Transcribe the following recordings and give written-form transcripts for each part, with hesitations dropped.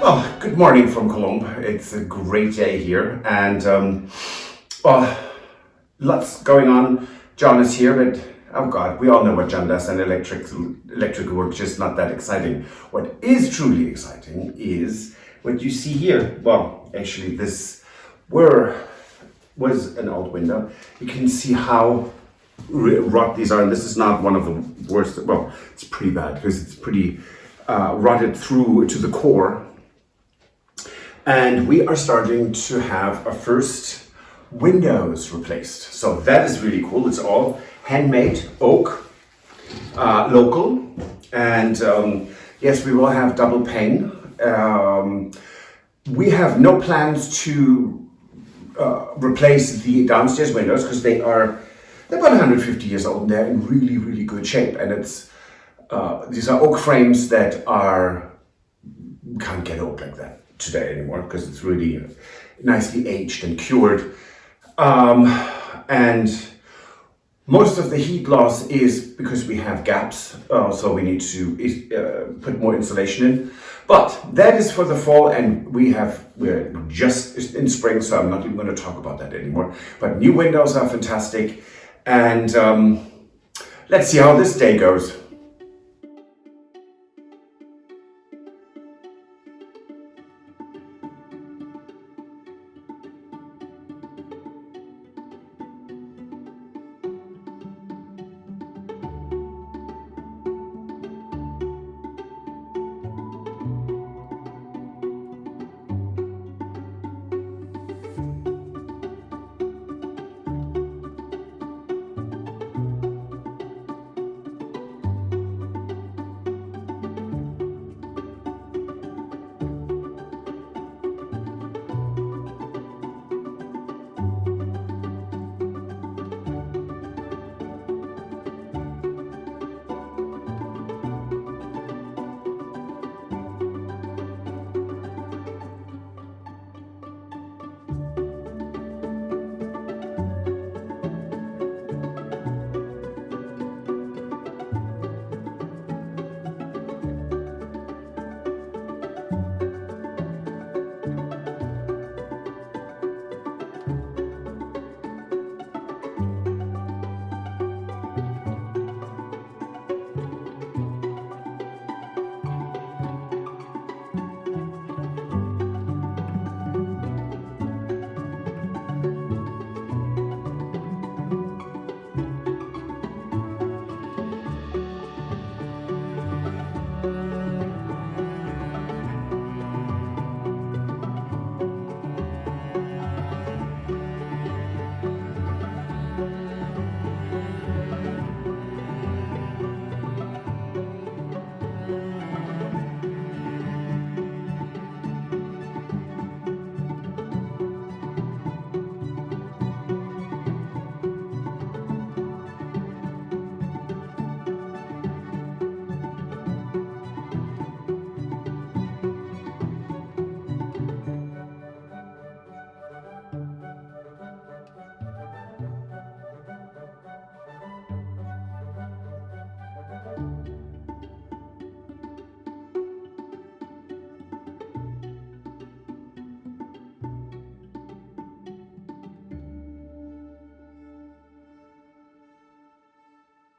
Oh, good morning from Colombe. It's a great day here, and lots going on. John is here, but oh God, we all know what John does, and electrical work is just not that exciting. What is truly exciting is what you see here. Well, actually, this was an old window. You can see how rot these are, and this is not one of the worst. Well, it's pretty bad because it's pretty rotted through to the core. And we are starting to have our first windows replaced. So that is really cool. It's all handmade, oak, local. And yes, we will have double pane. We have no plans to replace the downstairs windows because they're about 150 years old and they're in really, really good shape. And these are oak frames that can't get oak like that today anymore because it's really nicely aged and cured. And most of the heat loss is because we have gaps, so we need to put more insulation in. But that is for the fall, and we're just in spring, so I'm not even going to talk about that anymore. But new windows are fantastic, and let's see how this day goes.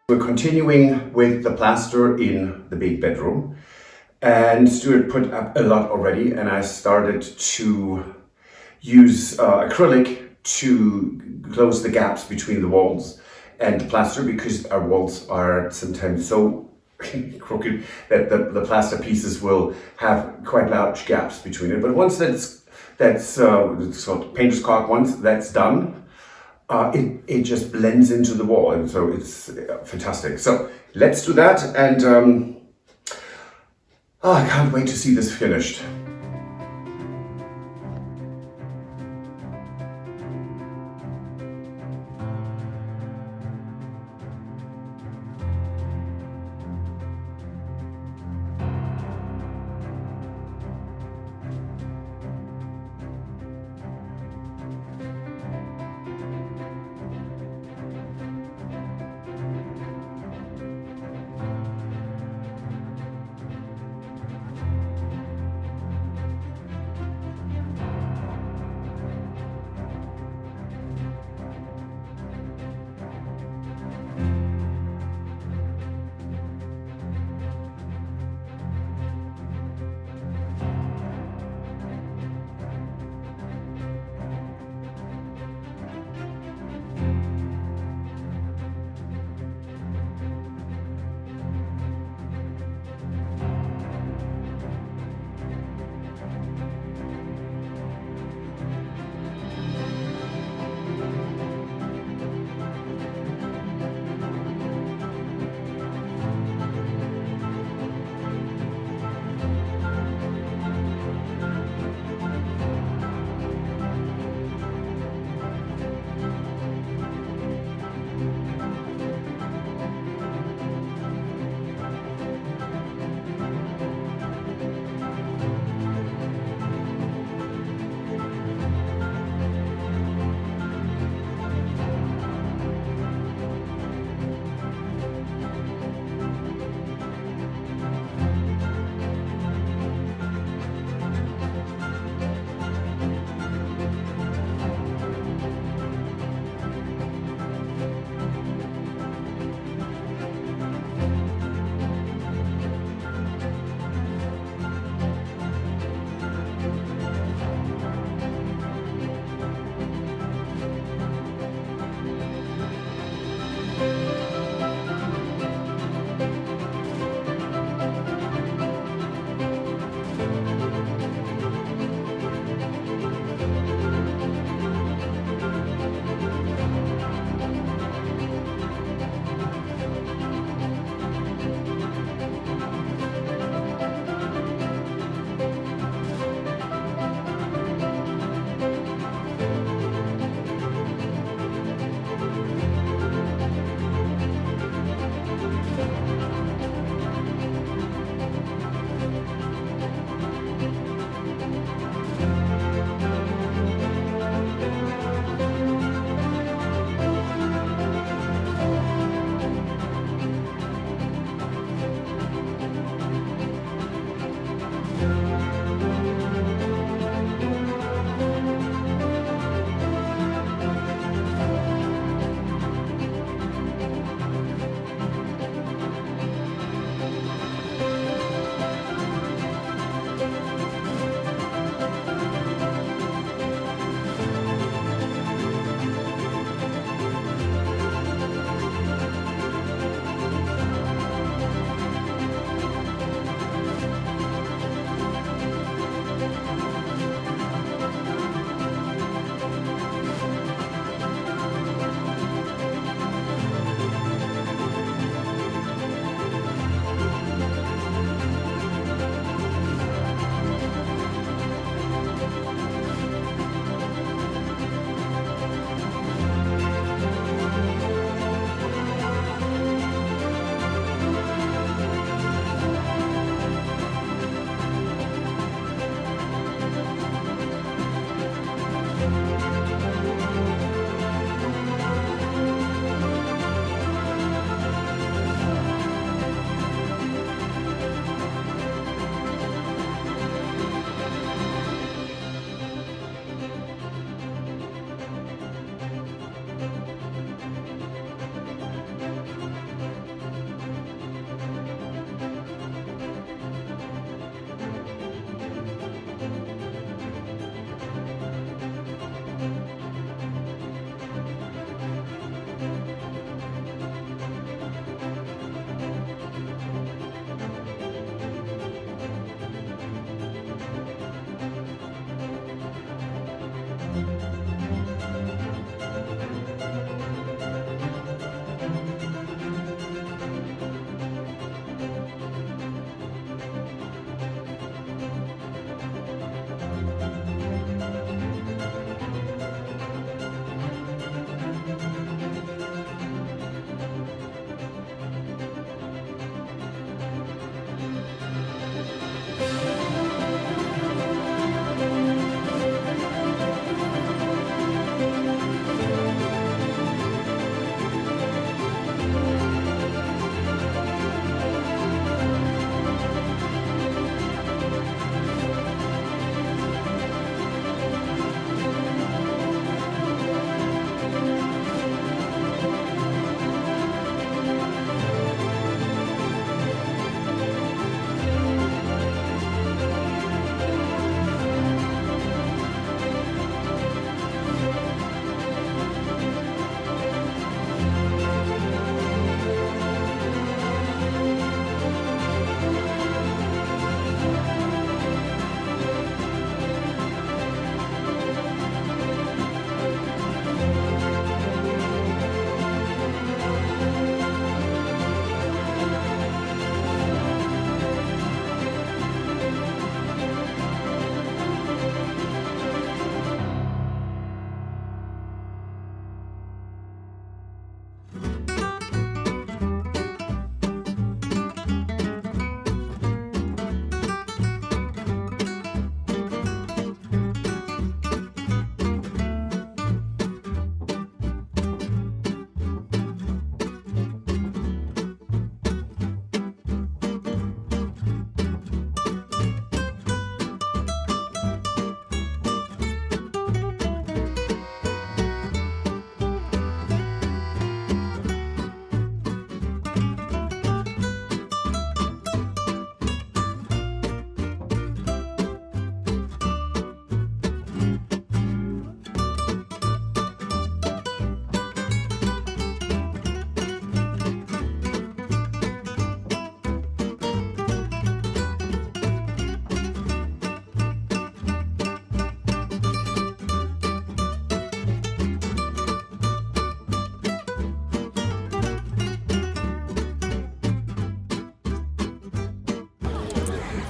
We're continuing with the plaster in the big bedroom, and Stuart put up a lot already, and I started to use acrylic to close the gaps between the walls and the plaster because our walls are sometimes so crooked that the plaster pieces will have quite large gaps between it. But once that's it's called painter's caulk, once that's done, it just blends into the wall, and so it's fantastic. So let's do that, and I can't wait to see this finished.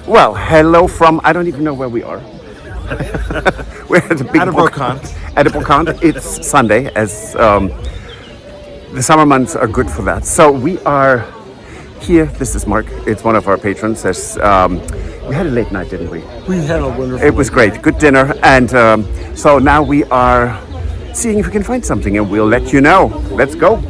Well, hello from, I don't even know where we are. We're at a big At a brocante. At a brocante. It's Sunday, as the summer months are good for that. So we are here. This is Mark. It's one of our patrons. We had a late night, didn't we? We had a wonderful. It was great. Good dinner. And so now we are seeing if we can find something, and we'll let you know. Let's go.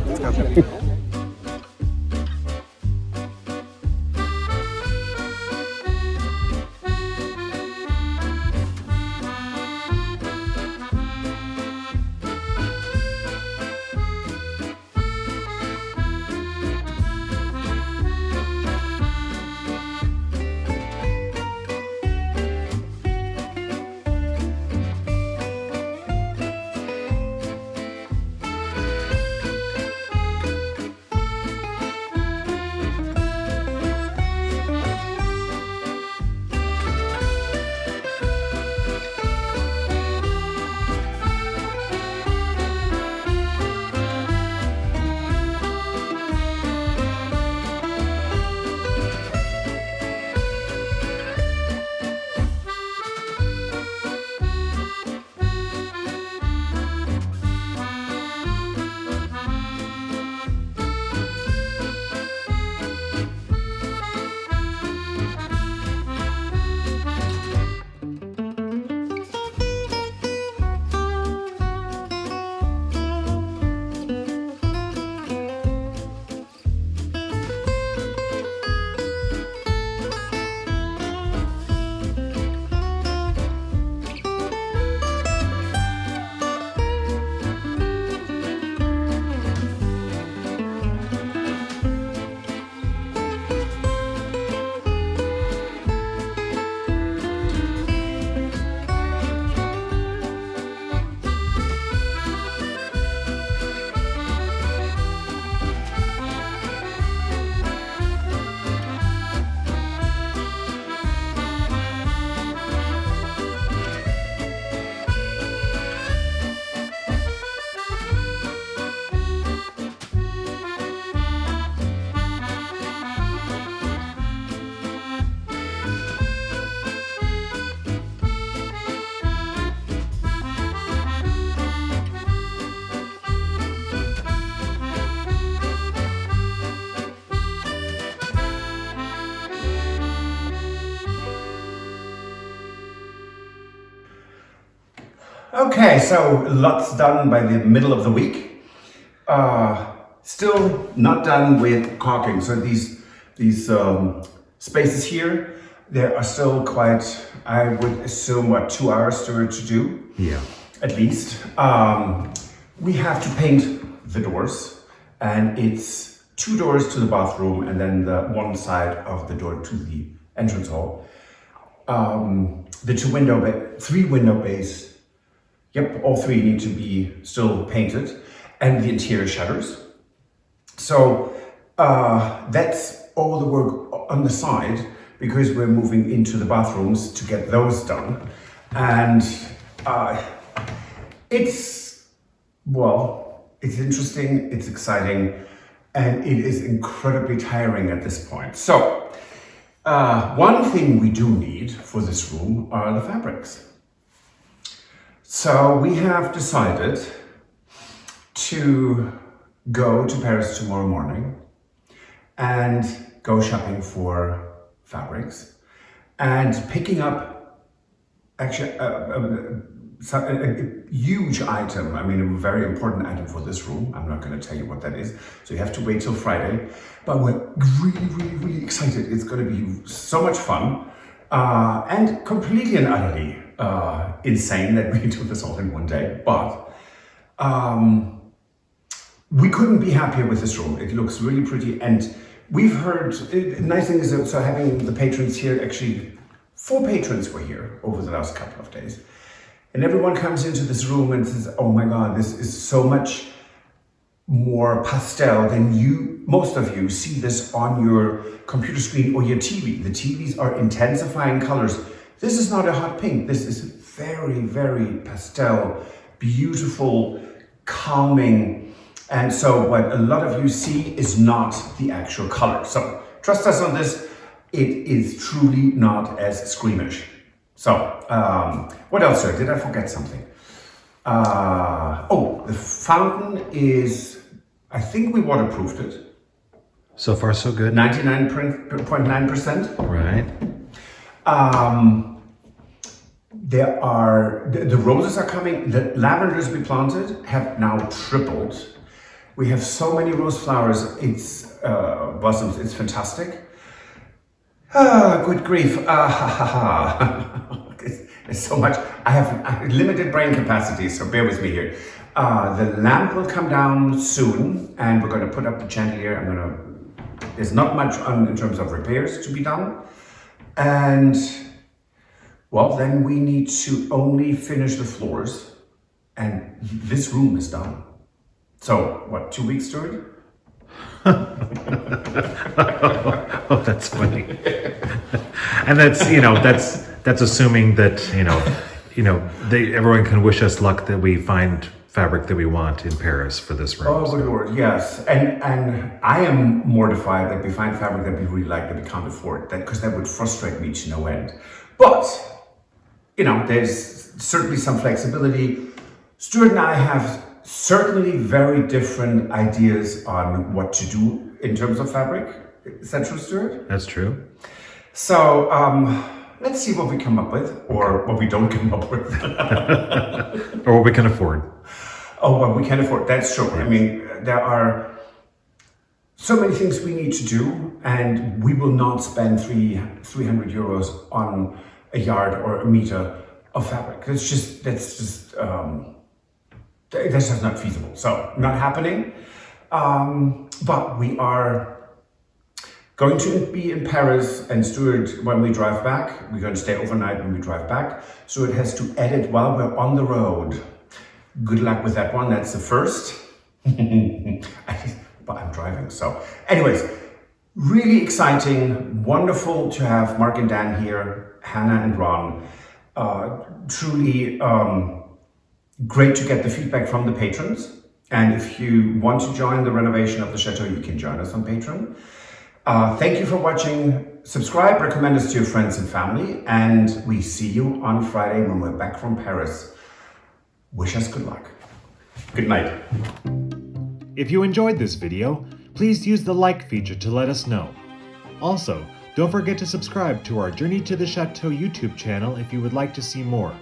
Okay, so lots done by the middle of the week. Still not done with caulking. So these spaces here, they are still quite, I would assume, what, 2 hours to do? Yeah. At least. We have to paint the doors, and it's 2 doors to the bathroom and then the one side of the door to the entrance hall. The 3 window bays. Yep, all 3 need to be still painted, and the interior shutters. So that's all the work on the side, because we're moving into the bathrooms to get those done. And it's interesting, it's exciting, and it is incredibly tiring at this point. So one thing we do need for this room are the fabrics. So we have decided to go to Paris tomorrow morning and go shopping for fabrics and picking up actually a huge item. I mean, a very important item for this room. I'm not going to tell you what that is, so you have to wait till Friday. But we're really excited. It's going to be so much fun and completely and utterly insane that we do this all in one day, but we couldn't be happier with this room. It looks really pretty, and we've heard, nice thing is so having the patrons here, actually 4 patrons were here over the last couple of days, and everyone comes into this room and says, oh my god, this is so much more pastel than most of you see this on your computer screen or your TV. The TVs are intensifying colors. This is not a hot pink. This is very pastel, beautiful, calming. And so what a lot of you see is not the actual color. So trust us on this. it is truly not as squeamish. So, what else, sir? Did I forget something? Oh, the fountain is, I think we waterproofed it. So far, so good. 99.9%. Right. The roses are coming. The lavenders we planted have now tripled. We have so many rose flowers. It's blossoms. It's fantastic. Good grief. It's so much. I have limited brain capacity, so bear with me here. The lamp will come down soon, and we're going to put up the chandelier. There's not much in terms of repairs to be done, and well, then we need to only finish the floors, and this room is done. So what? 2 weeks, Stuart? Oh, that's funny. And that's that's assuming that everyone can wish us luck that we find fabric that we want in Paris for this room. Oh, good Lord, yes. And I am mortified that we find fabric that we really like that we can't afford, because that would frustrate me to no end. But there's certainly some flexibility. Stuart and I have certainly very different ideas on what to do in terms of fabric. Is that true, Stuart? That's true. So let's see what we come up with, or what we don't come up with. Or what we can afford. Oh, well, we can afford. That's true. I mean, there are so many things we need to do, and we will not spend 300 euros on a yard or a meter of fabric. That's just not feasible. So, not happening. But we are going to be in Paris, and Stuart, when we drive back, we're going to stay overnight when we drive back. Stuart has to edit while we're on the road. Good luck with that one. That's the first. But I'm driving, so. Anyways, really exciting. Wonderful to have Mark and Dan here, Hannah and Ron. Truly great to get the feedback from the patrons. And if you want to join the renovation of the Chateau, you can join us on Patreon. Thank you for watching. Subscribe, recommend us to your friends and family, and we see you on Friday when we're back from Paris. Wish us good luck. Good night. If you enjoyed this video, please use the like feature to let us know. Also, don't forget to subscribe to our Journey to the Chateau YouTube channel if you would like to see more.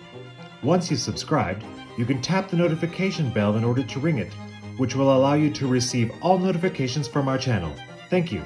Once you've subscribed, you can tap the notification bell in order to ring it, which will allow you to receive all notifications from our channel. Thank you.